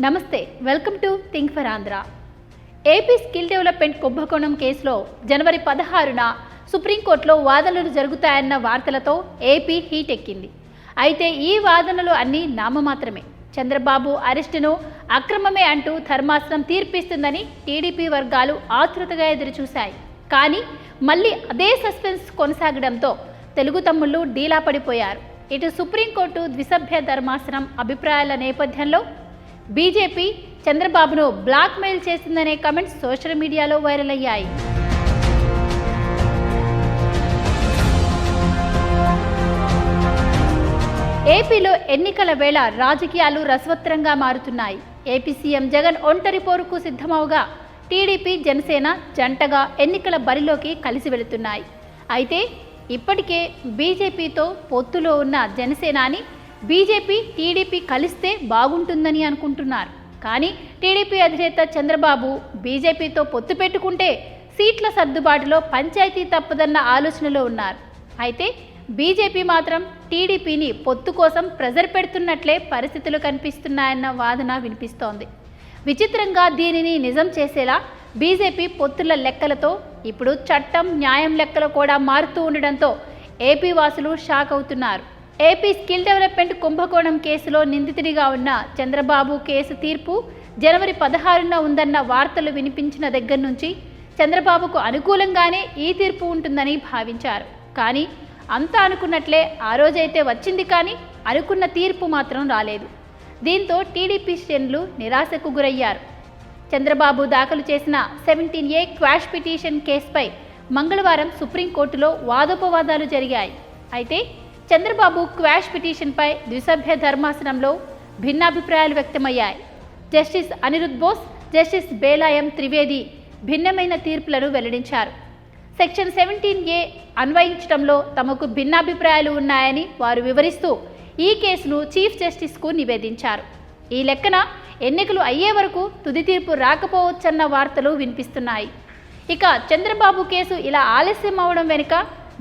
నమస్తే, welcome to think for Andhra. AP skill development కుంభకోణం కేసులో జనవరి 16న సుప్రీంకోర్టులో వాదనలు జరుగుతాయన్న వార్తలతో ఏపీ హీట్ ఎక్కింది. అయితే ఈ వాదనలు అన్నీ నామమాత్రమే. చంద్రబాబు అరెస్టును అక్రమమే అంటూ ధర్మాసనం తీర్పిస్తుందని టీడీపీ వర్గాలు ఆతృతగా ఎదురుచూశాయి. కానీ మళ్ళీ అదే సస్పెన్స్ కొనసాగడంతో తెలుగు తమ్ముళ్లు డీలా పడిపోయారు. ఇటు సుప్రీంకోర్టు ద్విసభ్య ధర్మాసనం అభిప్రాయాల నేపథ్యంలో బీజేపీ చంద్రబాబును బ్లాక్మెయిల్ చేసిందనే కమెంట్స్ సోషల్ మీడియాలో వైరల్ అయ్యాయి. ఏపీలో ఎన్నికల వేళ రాజకీయాలు రసవత్తరంగా మారుతున్నాయి. ఏపీ సీఎం జగన్ ఒంటరి పోరుకు సిద్ధమవగా టీడీపీ జనసేన జంటగా ఎన్నికల బరిలోకి కలిసి వెళుతున్నాయి. అయితే ఇప్పటికే బీజేపీతో పొత్తులో ఉన్న జనసేనాని బీజేపీ టీడీపీ కలిస్తే బాగుంటుందని అనుకుంటున్నారు. కానీ టీడీపీ అధినేత చంద్రబాబు బీజేపీతో పొత్తు పెట్టుకుంటే సీట్ల సర్దుబాటులో పంచాయతీ తప్పదన్న ఆలోచనలో ఉన్నారు. అయితే బీజేపీ మాత్రం టీడీపీని పొత్తు కోసం ప్రెజర్ పెడుతున్నట్లే పరిస్థితులు కనిపిస్తున్నాయన్న వాదన వినిపిస్తోంది. విచిత్రంగా దీనిని నిజం చేసేలా బీజేపీ పొత్తుల లెక్కలతో ఇప్పుడు చట్టం న్యాయం లెక్కలు కూడా మారుతూ ఉండడంతో ఏపీ వాసులు షాక్ అవుతున్నారు. ఏపీ స్కిల్ డెవలప్మెంట్ కుంభకోణం కేసులో నిందితుడిగా ఉన్న చంద్రబాబు కేసు తీర్పు జనవరి 16న ఉందన్న వార్తలు వినిపించిన దగ్గర నుంచి చంద్రబాబుకు అనుకూలంగానే ఈ తీర్పు ఉంటుందని భావించారు. కానీ అంతా అనుకున్నట్లే ఆ రోజైతే వచ్చింది, కానీ అనుకున్న తీర్పు మాత్రం రాలేదు. దీంతో టీడీపీ శ్రేణులు నిరాశకు గురయ్యారు. చంద్రబాబు దాఖలు చేసిన 17A క్వాష్ పిటిషన్ కేసుపై మంగళవారం సుప్రీంకోర్టులో వాదోపవాదాలు జరిగాయి. అయితే చంద్రబాబు క్వాష్ పిటిషన్పై ద్విసభ్య ధర్మాసనంలో భిన్నాభిప్రాయాలు వ్యక్తమయ్యాయి. జస్టిస్ అనిరుద్ బోస్, జస్టిస్ బేలాయం త్రివేది భిన్నమైన తీర్పులను వెల్లడించారు. సెక్షన్ 17A అన్వయించడంలో తమకు భిన్నాభిప్రాయాలు ఉన్నాయని వారు వివరిస్తూ ఈ కేసును చీఫ్ జస్టిస్కు నివేదించారు. ఈ లెక్కన ఎన్నికలు అయ్యే వరకు తుది తీర్పు రాకపోవచ్చన్న వార్తలు వినిపిస్తున్నాయి. ఇక చంద్రబాబు కేసు ఇలా ఆలస్యం అవడం వెనుక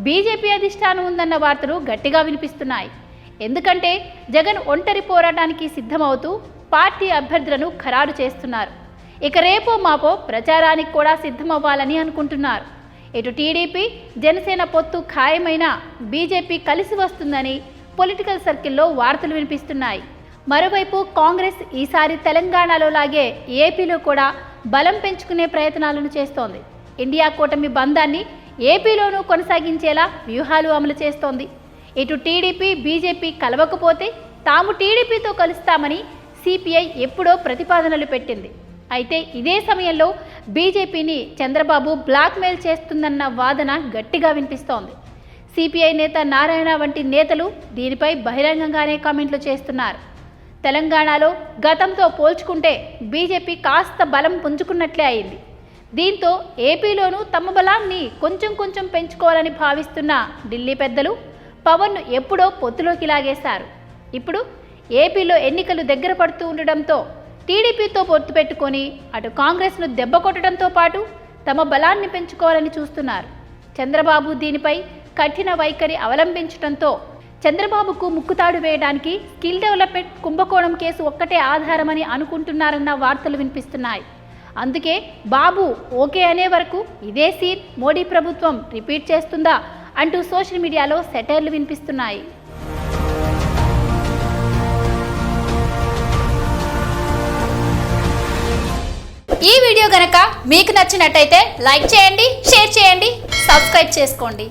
బీజేపీ అధిష్టానం ఉందన్న వార్తలు గట్టిగా వినిపిస్తున్నాయి. ఎందుకంటే జగన్ ఒంటరి పోరాటానికి సిద్ధమవుతూ పార్టీ అభ్యర్థులను ఖరారు చేస్తున్నారు. ఇక రేపో మాపో ప్రచారానికి కూడా సిద్ధమవ్వాలని అనుకుంటున్నారు. ఇటు టీడీపీ జనసేన పొత్తు ఖాయమైన బీజేపీ కలిసి వస్తుందని పొలిటికల్ సర్కిల్లో వార్తలు వినిపిస్తున్నాయి. మరోవైపు కాంగ్రెస్ ఈసారి తెలంగాణలో లాగే ఏపీలో కూడా బలం పెంచుకునే ప్రయత్నాలను చేస్తోంది. ఇండియా కూటమి బంధాన్ని ఏపీలోనూ కొనసాగించేలా వ్యూహాలు అమలు చేస్తోంది. ఇటు టీడీపీ బీజేపీ కలవకపోతే తాము టీడీపీతో కలుస్తామని సిపిఐ ఎప్పుడో ప్రతిపాదనలు పెట్టింది. అయితే ఇదే సమయంలో బీజేపీని చంద్రబాబు బ్లాక్మెయిల్ చేస్తుందన్న వాదన గట్టిగా వినిపిస్తోంది. సిపిఐ నేత నారాయణ వంటి నేతలు దీనిపై బహిరంగంగానే కామెంట్లు చేస్తున్నారు. తెలంగాణలో గతంతో పోల్చుకుంటే బీజేపీ కాస్త బలం పుంజుకున్నట్లే అయింది. దీంతో ఏపీలోనూ తమ బలాన్ని కొంచెం పెంచుకోవాలని భావిస్తున్న ఢిల్లీ పెద్దలు పవన్ను ఎప్పుడో పొత్తులోకి లాగేశారు. ఇప్పుడు ఏపీలో ఎన్నికలు దగ్గర పడుతూ ఉండడంతో టీడీపీతో పొత్తు పెట్టుకొని అటు కాంగ్రెస్ను దెబ్బ కొట్టడంతో పాటు తమ బలాన్ని పెంచుకోవాలని చూస్తున్నారు. చంద్రబాబు దీనిపై కఠిన వైఖరి అవలంబించడంతో చంద్రబాబుకు ముక్కుతాడు వేయడానికి స్కిల్ డెవలప్మెంట్ కుంభకోణం కేసు ఒక్కటే ఆధారమని అనుకుంటున్నారన్న వార్తలు వినిపిస్తున్నాయి. అందుకే బాబు ఓకే అనే వరకు ఇదే సీన్ మోడీ ప్రభుత్వం రిపీట్ చేస్తుందా అంటూ సోషల్ మీడియాలో సెటైర్లు వినిపిస్తున్నాయి. ఈ వీడియో గనక మీకు నచ్చినట్టయితే లైక్ చేయండి, షేర్ చేయండి, సబ్స్క్రైబ్ చేసుకోండి.